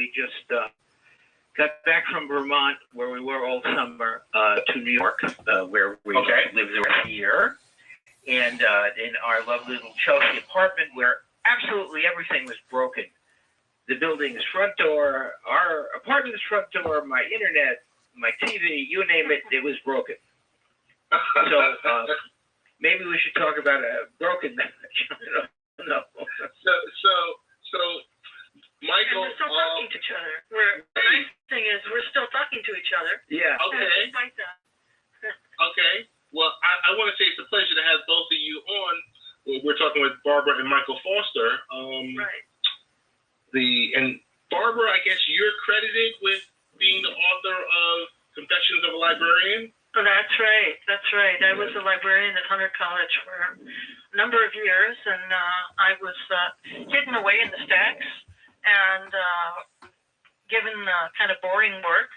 we just got back from Vermont, where we were all summer, to New York, where we lived the rest of the year, and in our lovely little Chelsea apartment, where absolutely everything was broken. The building's front door, our apartment's front door, my internet, my TV, you name it, it was broken. So maybe we should talk about a broken marriage. I don't know. So, Michael. And we're still talking to each other. The nice thing is we're still talking to each other. Yeah. Okay. Despite that. Okay. Well, I want to say it's a pleasure to have both of you on. We're talking with Barbara and Michael Foster. Right. And Barbara, I guess you're credited with being the author of Confessions of a Librarian. Oh, that's right. That's right. I was a librarian at Hunter College for a number of years, and I was hidden away in the stacks and given kind of boring work.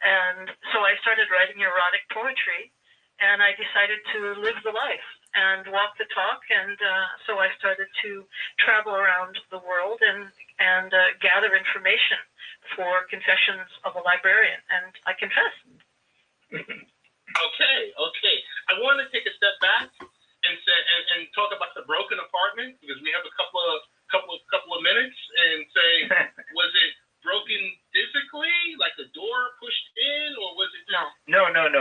And so I started writing erotic poetry, and I decided to live the life and walk the talk. And so I started to travel around the world and gather information for Confessions of a Librarian. And I confess. Okay. I want to take a step back and say and talk about the broken apartment, because we have a couple of minutes, and say, was it broken physically, like the door pushed in, or was it just No, not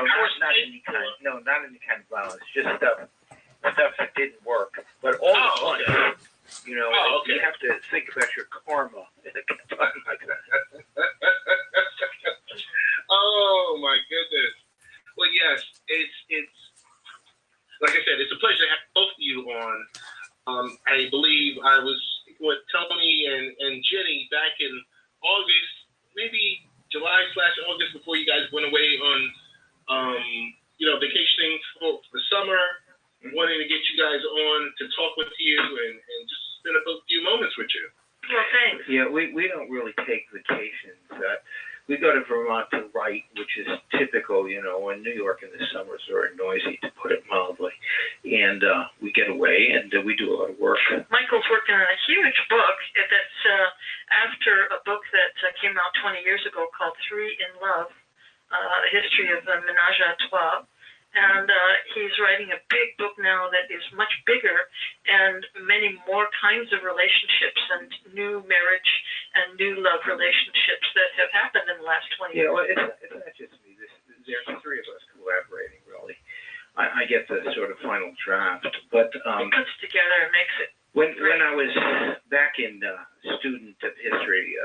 any kind of violence, just stuff that didn't work. But all at once, you have to think about your karma at a time like that. Oh my goodness. Well, yes, it's like I said, it's a pleasure to have both of you on. I believe I was with Tony and Jenny back in August, maybe July/August, before you guys went away on vacationing for the summer. Wanting to get you guys on to talk with you and just spend a few moments with you. Well, thanks. Yeah, we don't really take vacations. We go to Vermont to write, which is typical, in New York in the summers are noisy, to put it mildly. And we get away and we do a lot of work. Michael's working on a huge book that's after a book that came out 20 years ago called Three in Love, a history of the Ménage à Trois. And he's writing a big book now that is much bigger and many more kinds of relationships and new marriage and new love relationships that have happened in the last 20 years. Yeah, well, it's not just me. There's three of us collaborating, really. I get the sort of final draft, but it puts together and makes it. When I was back in student of history,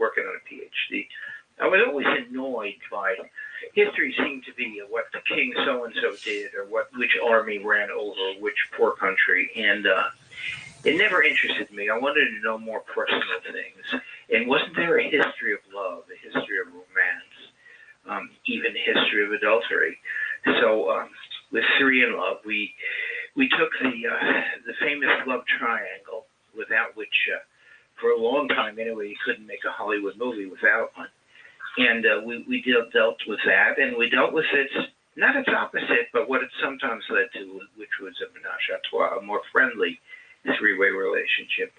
working on a PhD, I was always annoyed by history seemed to be what the king so-and-so did or which army ran over which poor country. And it never interested me. I wanted to know more personal things. And wasn't there a history of love, a history of romance, even a history of adultery? So with Three in Love, we took the famous love triangle, without which, for a long time anyway, you couldn't make a Hollywood movie without one. And we dealt with that, and we dealt with not its opposite, but what it sometimes led to, which was a ménage à trois, a more friendly three-way relationship.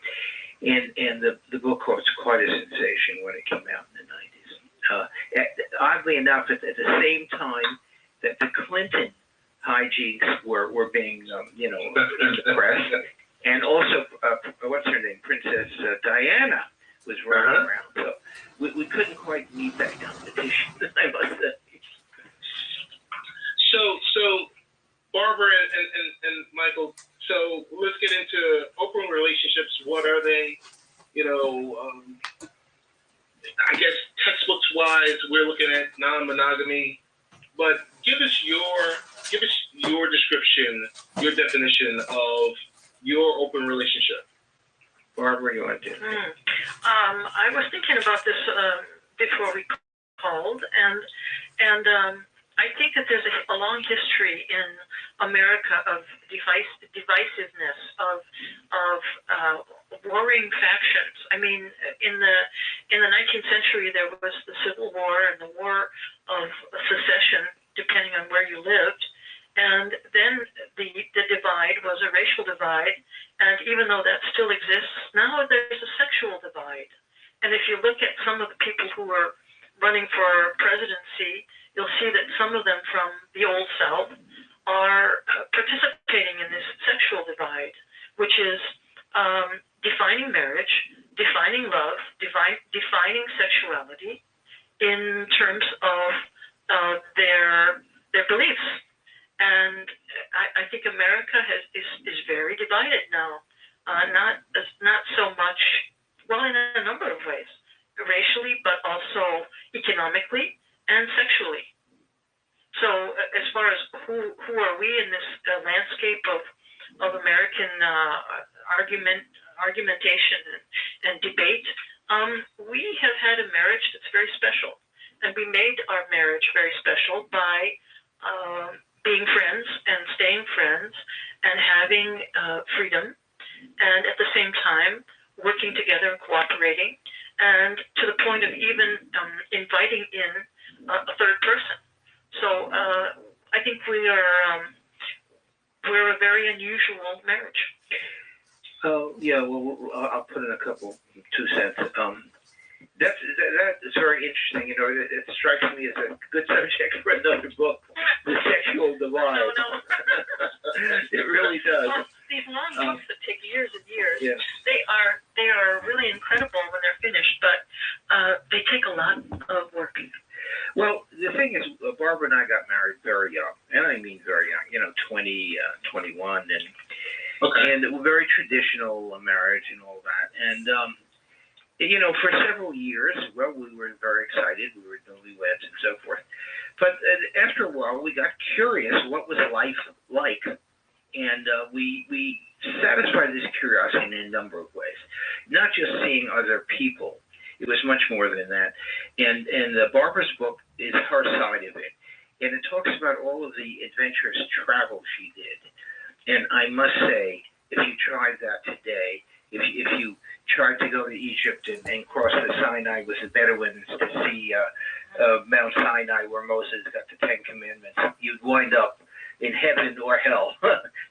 And the book was quite a sensation when it came out in the 90s. Oddly enough, at the same time that the Clinton hijinks were being, in the press, and also, what's her name, Princess Diana was running around. So we couldn't quite meet that competition, I must say. So Barbara and Michael, so let's get into open relationships. What are they? I guess textbooks-wise, we're looking at non-monogamy, but give us your description, your definition of your open relationship. Barbara, you want to? I was thinking about this before we called, and I think that there's a long history in America of divisiveness, of warring factions. I mean, in the 19th century, there was the Civil War and the War of Secession, depending on where you lived. And then the divide was a racial divide, and even though that still exists, now there's a sexual divide. And if you look at some of the people who are running for presidency, you'll see that some of them from the Old South are participating in this sexual divide, which is defining marriage, defining love, defining sexuality in terms of their beliefs. And I think America is very divided now. Not so much, well, in a number of ways, racially, but also economically and sexually. So as far as who are we in this landscape of American argumentation and debate, we have had a marriage that's very special, and we made our marriage very special by being friends and staying friends and having freedom, and at the same time working together and cooperating, and to the point of even inviting in a third person. So I think we're a very unusual marriage. Oh, yeah, well, I'll put in a couple, 2 cents. That's very interesting. You know, it strikes me as a good subject for another book, The Sexual Divide. No. It really does. Well, these long books that take years and years, yeah. they are really incredible when they're finished, but they take a lot of work. Well, the thing is, Barbara and I got married very young, and I mean very young, 20, 21, and it was very traditional marriage and all that. And, for several years, well, we were very excited. We were newlyweds and so forth. But after a while, we got curious what was life like. And we satisfied this curiosity in a number of ways, not just seeing other people. It was much more than that. And Barbara's book is her side of it. And it talks about all of the adventurous travel she did. And I must say, if you tried that today, if you tried to go to Egypt and cross the Sinai with the Bedouins to see Mount Sinai where Moses got the Ten Commandments, you'd wind up in heaven or hell.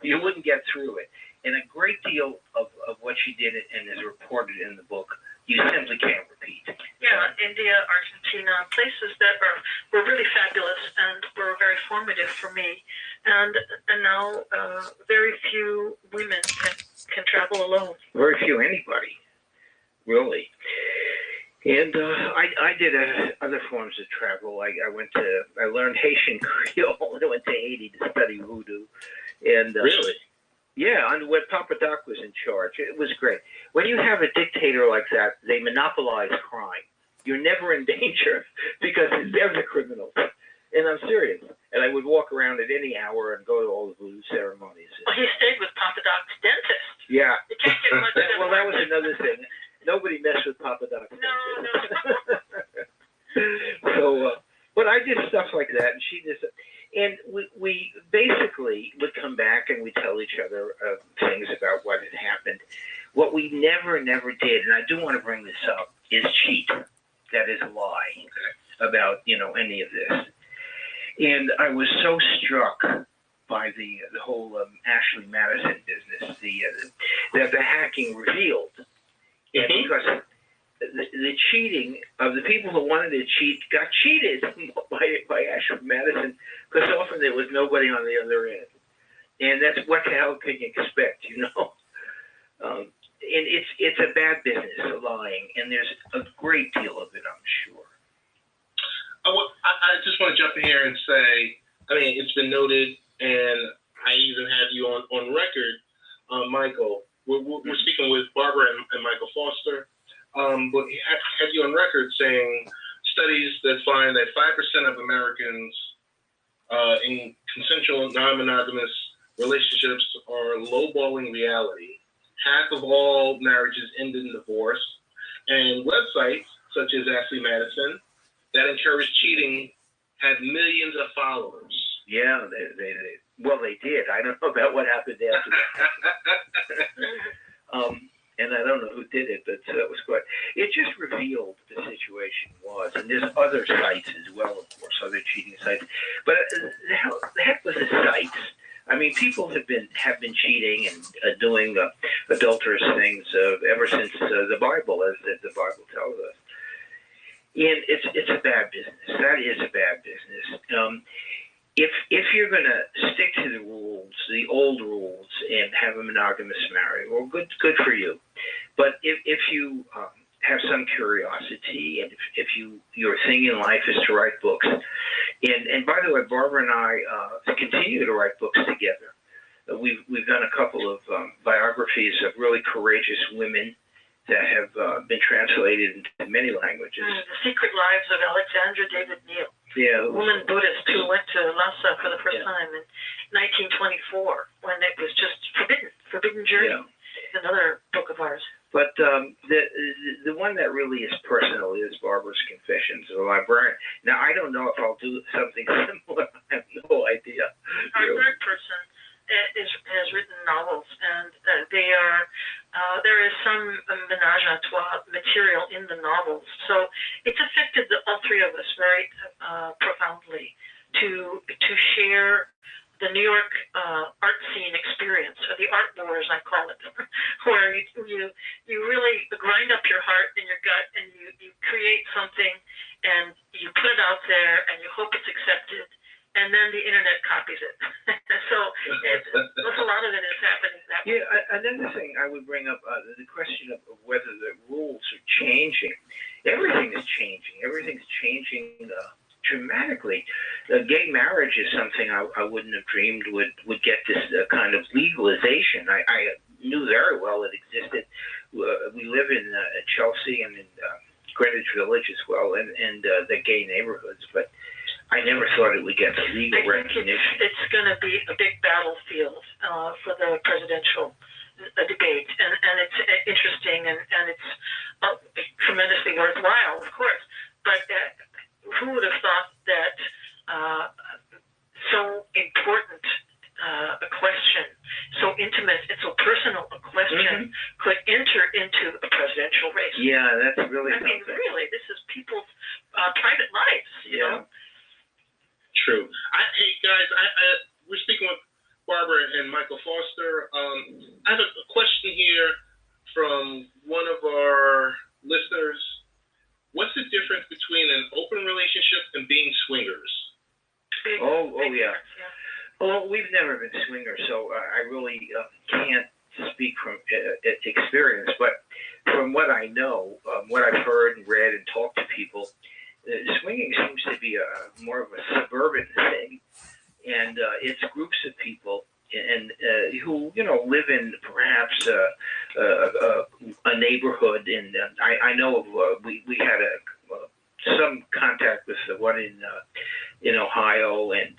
You wouldn't get through it. And a great deal of what she did and is reported in the book, you simply can't repeat. Yeah, India, Argentina, places that were really fabulous and were very formative for me. And now very few women can travel alone. Very few anybody, really. And I did other forms of travel. I learned Haitian Creole. I went to Haiti to study voodoo. And really? Yeah, and when Papa Doc was in charge, it was great. When you have a dictator like that, they monopolize crime. You're never in danger because they're the criminals. And I'm serious. And I would walk around at any hour and go to all the voodoo ceremonies. Well, he stayed with Papa Doc's dentist. Yeah. You can't get much better. Well, that was another thing. Nobody messed with Papa Doc's dentist. No. So, but I did stuff like that, and she did. And we basically would come back and we'd tell each other things about what had happened. What we never did, and I do want to bring this up, is cheat. That is a lie about, any of this. And I was so struck by the whole Ashley Madison business, that the hacking revealed. And because the cheating of the people who wanted to cheat got cheated by Ashley Madison, because often there was nobody on the other end. And that's what the hell can you expect, And it's a bad business, lying, and there's a great deal of it, I'm sure. I just want to jump in here and say, it's been noted, and I even have you on record, Michael. We're speaking with Barbara and Michael Foster, but have you on record saying studies that find that 5% of Americans in consensual non-monogamous relationships are lowballing reality. Half of all marriages end in divorce, and websites such as Ashley Madison that encourage cheating have millions of followers. Yeah, they did. I don't know about what happened after that. And I don't know who did it, but that was quite. It just revealed the situation was, and there's other sites as well, of course, other cheating sites. But the heck was the sites? I mean, people have been cheating and doing adulterous things ever since the Bible, as the Bible tells us. And it's a bad business. That is a bad business. If you're going to stick to the rules, the old rules, and have a monogamous marriage, well, good for you. But if you have some curiosity, and if your thing in life is to write books, and by the way, Barbara and I continue to write books together. We've done a couple of biographies of really courageous women that have been translated into many languages. The Secret Lives of Alexandra David Neal. Yeah, a woman Buddhist who went to Lhasa for the first time in 1924 when it was just Forbidden Journey. Yeah. It's another book of ours. But the one that really is personal is Barbara's Confessions of a Librarian. Now, I don't know if I'll do something similar. I have no idea. Our third person has written novels, and they are there is some menage a trois material in the novels. So it's affected all three of us very profoundly to share the New York art scene experience, or the art wars, I call it, where you really grind up your heart and your gut, and you create something, and you put it out there, and you hope it's accepted, and then the internet copies it. So a lot of it is happening that way. Yeah, another thing I would bring up, the question of whether the rules are changing. Everything is changing. Everything's changing dramatically. Gay marriage is something I wouldn't have dreamed would get this kind of legalization. I knew very well it existed. We live in Chelsea and in Greenwich Village as well, and the gay neighborhoods, but I never thought it would get the legal recognition. It's going to be a big battlefield for the presidential debate, and it's interesting, and it's tremendously worthwhile, of course. But who would have thought that so important a question, so intimate and so personal a question, could enter into a presidential race? Yeah, that's really I mean, really, this is people's private lives, you know? True. Hey, guys, we're speaking with Barbara and Michael Foster. I have a question here from one of our listeners. What's the difference between an open relationship and being swingers? Big yeah. Well, we've never been swingers, so I really can't speak from experience. But from what I know, what I've heard and read and talked to people, swinging seems to be more of a suburban thing, and it's groups of people and who live in perhaps a neighborhood. And I know of we had some contact with the one in Ohio, and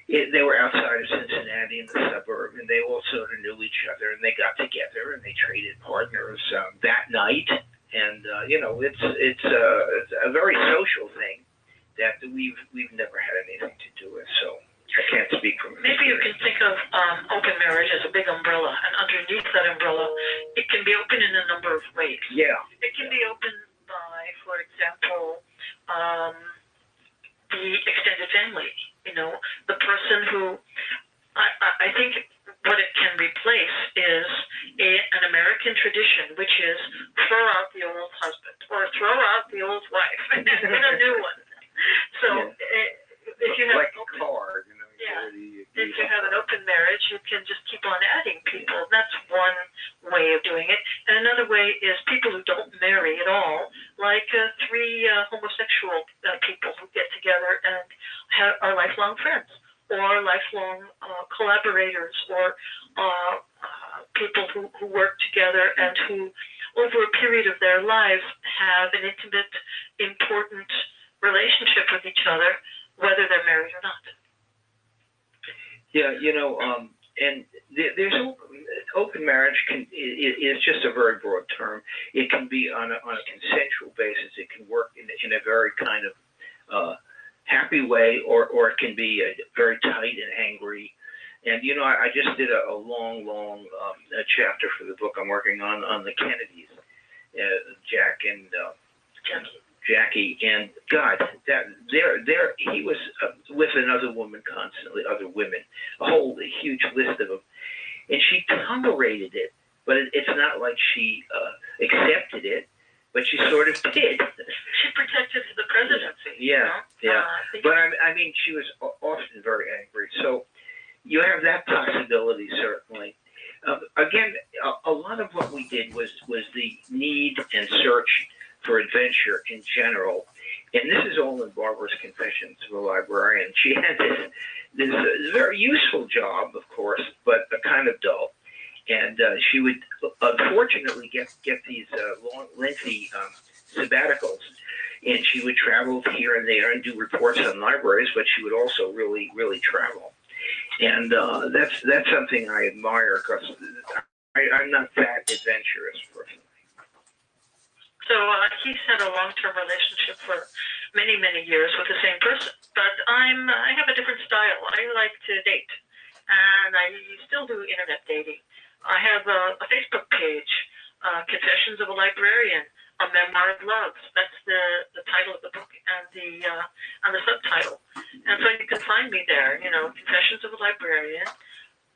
they were outside of Cincinnati in the suburb, and they all sort of knew each other, and they got together and they traded partners that night. And it's a very social thing that we've never had anything to do with. So I can't speak from maybe you can think of open marriage as a big umbrella, and underneath that umbrella, it can be open in a number of ways. Yeah. It can be open by, for example, the extended family. The person who I think what it can replace is an American tradition, which is throw out the old husband or throw out the old wife and put a new one. So if you have like a car, if you have an open marriage, you can just keep on adding people. That's one way of doing it. And another way is people who don't marry at all, like three homosexual people who get together and are lifelong friends, or lifelong collaborators, or people who work together and who, over a period of their lives, have an intimate, important relationship with each other, whether they're married or not. Yeah, and there's open marriage is just a very broad term. It can be on a consensual basis. It can work in a very kind of happy way, or it can be very tight and angry. And I just did a long chapter for the book I'm working on the Kennedys, Jack and Jackie, and God, that he was with another woman constantly, other women, a huge list of them, and she tolerated it, but it's not like she accepted it, but she sort of did. She pretended. Yeah, yeah. But I mean, she was often very angry. So you have that possibility, certainly. Again, a lot of what we did was the need and search for adventure in general. And this is all in Barbara's Confessions of a Librarian. She had this very useful job, of course, but kind of dull. And she would unfortunately get these long, lengthy sabbaticals, and she would travel here and there and do reports on libraries, but she would also really, really travel. And that's something I admire because I'm not that adventurous personally. So he's had a long-term relationship for many, many years with the same person. But I have a different style. I like to date, and I still do internet dating. I have a Facebook page, Confessions of a Librarian, a memoir of love. That's the title of the book and the subtitle. And so you can find me there. Confessions of a Librarian,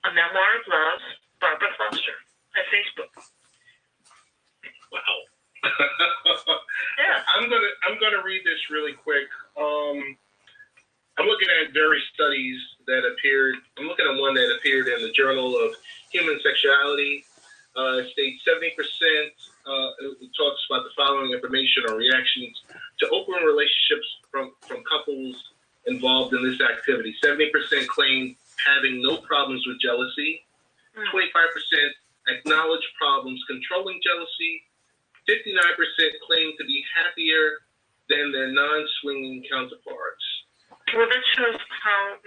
a memoir of love, Barbara Foster at Facebook. Wow. Yeah. I'm gonna read this really quick. I'm looking at various studies that appeared. I'm looking at one that appeared in the Journal of Human Sexuality. It states 70%. It talks about the following information or reactions to open relationships from couples involved in this activity. 70% claim having no problems with jealousy. 25% acknowledge problems controlling jealousy. 59% claim to be happier than their non-swinging counterparts. Well, that shows how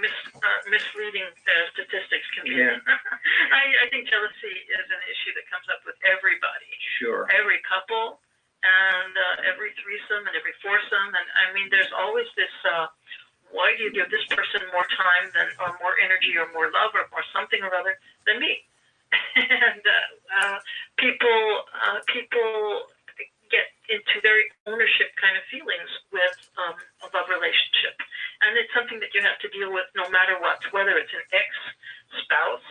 misleading statistics can be. Yeah. I think jealousy is an issue that comes up with everybody. Sure. Every couple and every threesome and every foursome. And I mean, there's always this, why do you give this person more time or more energy or more love or more something or other than me? And people get into very ownership kind of feelings with a love relationship. And it's something that you have to deal with no matter what, whether it's an ex-spouse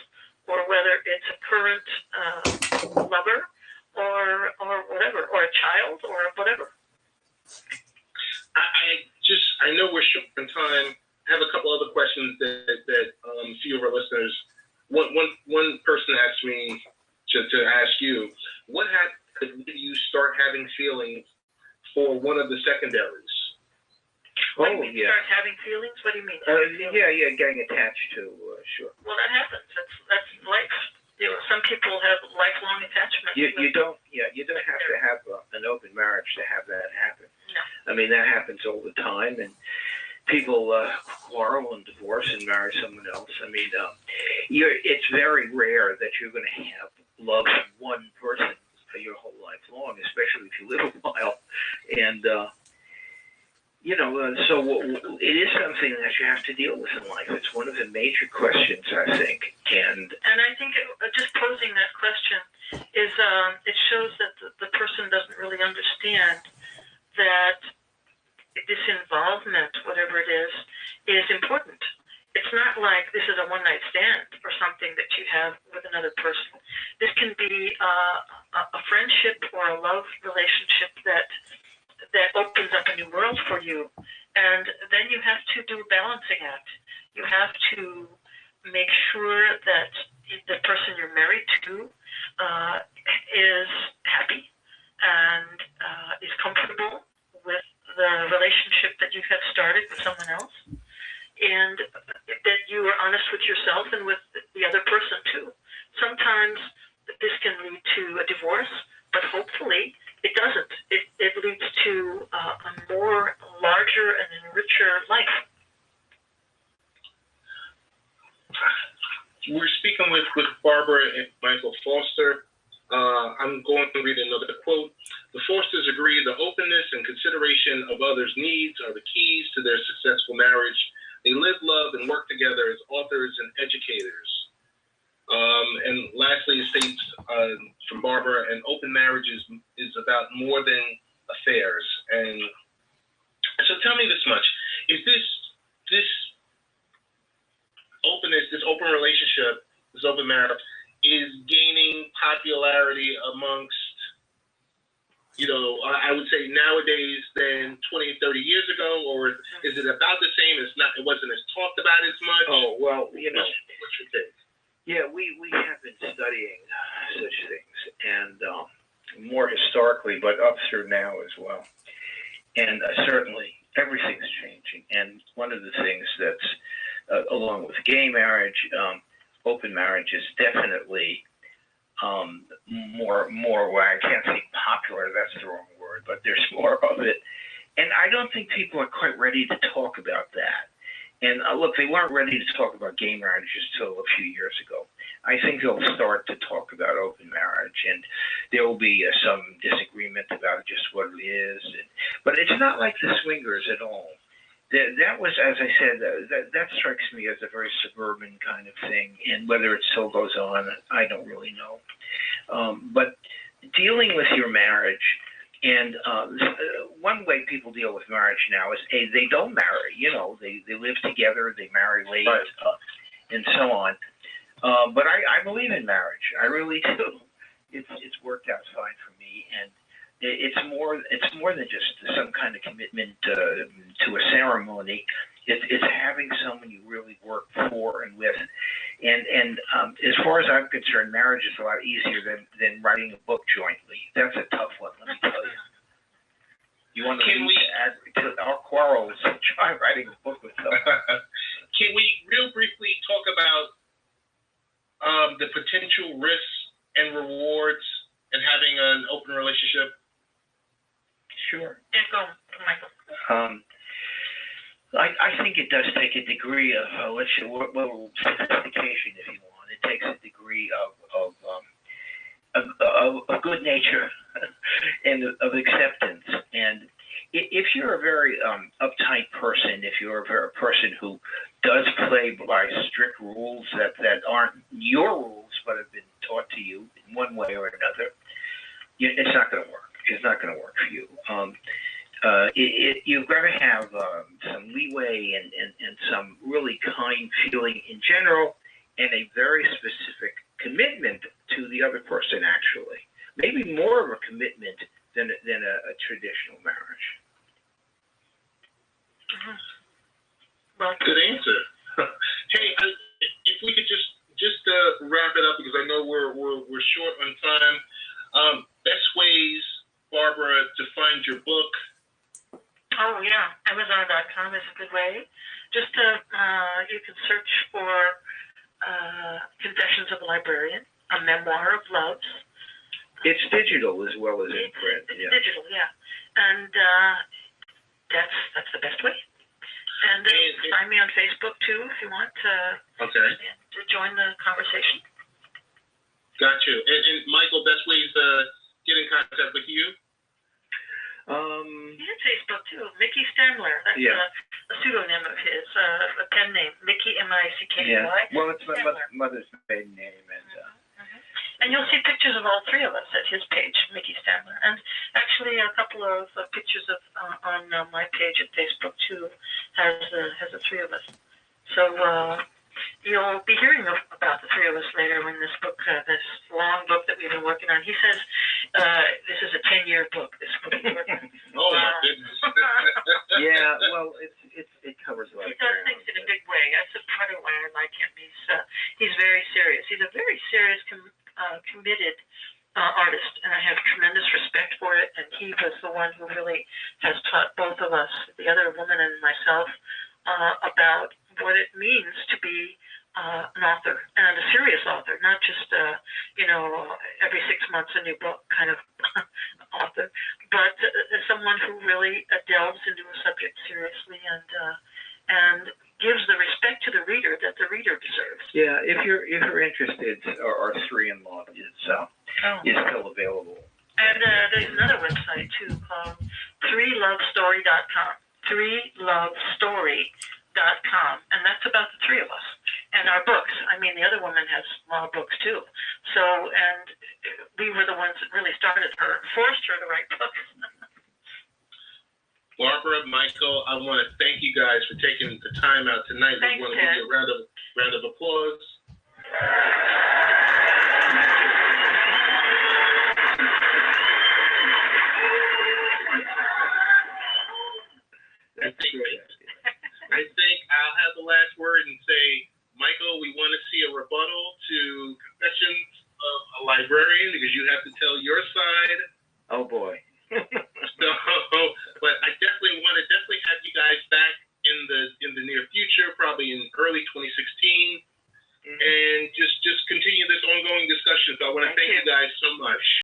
or whether it's a current lover or whatever, or a child or whatever. I know we're short on time. I have a couple other questions that a few of our listeners. One person asked me to ask you, what happened when you start having feelings for one of the secondaries? What do you mean, start having feelings? What do you mean? Yeah, getting attached to, sure. Well, that happens. That's life. Some people have lifelong attachment. You don't have to have an open marriage to have that happen. No. I mean, that happens all the time, and people quarrel and divorce and marry someone else. I mean, it's very rare that you're going to have love for one person your whole life long, especially if you live a while. And, so it is something that you have to deal with in life. It's one of the major questions, I think. And I think just posing that question is, it shows that the person doesn't really understand that this involvement, whatever it is important. It's not like this is a one-night stand or something that you have with another person. This can be a friendship or a love relationship that opens up a new world for you. And then you have to do a balancing act. You have to make sure that the person you're married to is happy and is comfortable with the relationship that you have started with someone else, and that you are honest with yourself and with the other person too. Sometimes this can lead to a divorce, but hopefully it doesn't. It leads to a more larger and richer life. We're speaking with Barbara and Michael Foster. I'm going to read another quote. The Fosters agree the openness and consideration of others' needs are the keys to their successful marriage. They live, love, and work together as authors and educators. And lastly, it states from Barbara, an open marriage is about more than affairs. And so tell me this much. Is this openness, this open relationship, this open marriage, is gaining popularity amongst I would say nowadays than 20 and 30 years ago, or is it about the same? It wasn't as talked about as much. Oh, well, what's your take? Yeah, we have been studying such things, and more historically, but up through now as well. And certainly everything's changing. And one of the things that's, along with gay marriage, open marriage is definitely more, well, I can't say popular, that's the wrong word, but there's more of it. And I don't think people are quite ready to talk about that. And look, they weren't ready to talk about gay marriages until a few years ago. I think they'll start to talk about open marriage, and there will be some disagreement about just what it is. But it's not like the swingers at all. That was, as I said, that strikes me as a very suburban kind of thing. And whether it still goes on, I don't really know. But dealing with your marriage, and one way people deal with marriage now is they don't marry. They live together, they marry late, right. And so on. But I believe in marriage. I really do. It's worked out fine for me, and it's more than just some kind of commitment to a ceremony. It's having someone you really work for and with. And as far as I'm concerned, marriage is a lot easier than writing a book jointly. That's a tough one, let me tell you. You want to add to our quarrels, try writing a book with someone. Can we real briefly talk about the potential risks and rewards in having an open relationship? Sure. Yeah, go, Michael. I think it does take a degree of sophistication, if you want. It takes a degree of good nature and of acceptance. And if you're a very uptight person, if you're a person who does play by strict rules that aren't your rules but have been taught to you in one way or another, it's not going to work. It's not going to work for you. You've got to have some leeway and some really kind feeling in general, and a very specific commitment to the other person, actually. Maybe more of a commitment than a traditional marriage. Mm-hmm. Well, good answer. Hey, if we could just wrap it up, because I know we're short on time. Best ways, Barbara, to find your book. Oh yeah, Amazon.com is a good way. Just you can search for Confessions of a Librarian, a memoir of loves. It's digital as well as in print. It's digital, yeah, and that's the best way. And find me on Facebook too if you want to join the conversation. Got you. And Michael, best ways to get in contact with you? He had Facebook too, Mickey Stamler. That's a pseudonym of his, a pen name, Mickey Mickey. Yeah. Well, it's my mother's maiden name, and you'll see pictures of all three of us at his page, Mickey Stamler, and actually a couple of pictures of on my page at Facebook too has the three of us. So you'll be hearing about the three of us later when this book, this long book that we've been working on. He says this is a 10-year book. This book. Oh my goodness. Yeah, well, it covers a lot. He does things in a big way. That's part of why I like him. He's very serious. He's a very serious, committed artist, and I have tremendous respect for it. And he was the one who really has taught both of us, the other woman and myself, about what it means to be an author, and a serious author, not just every 6 months a new book kind of author, but someone who really delves into a subject seriously and gives the respect to the reader that the reader deserves. Yeah, if you're interested, our three-in-law is still available. And there's another website too called 3lovestory.com. 3lovestory.com, and that's about the three of us and our books. I mean, the other woman has small books too. So, and we were the ones that really started her, forced her to write books. Barbara, Michael, I want to thank you guys for taking the time out tonight. Thanks, we want to give you a round of applause. That's a great idea. I think I'll have the last word and say, Michael, we want to see a rebuttal to Confessions of a Librarian because you have to tell your side. Oh boy. So, but I definitely want to have you guys back in the near future, probably in early 2016, and just continue this ongoing discussion. So I want to thank you guys so much.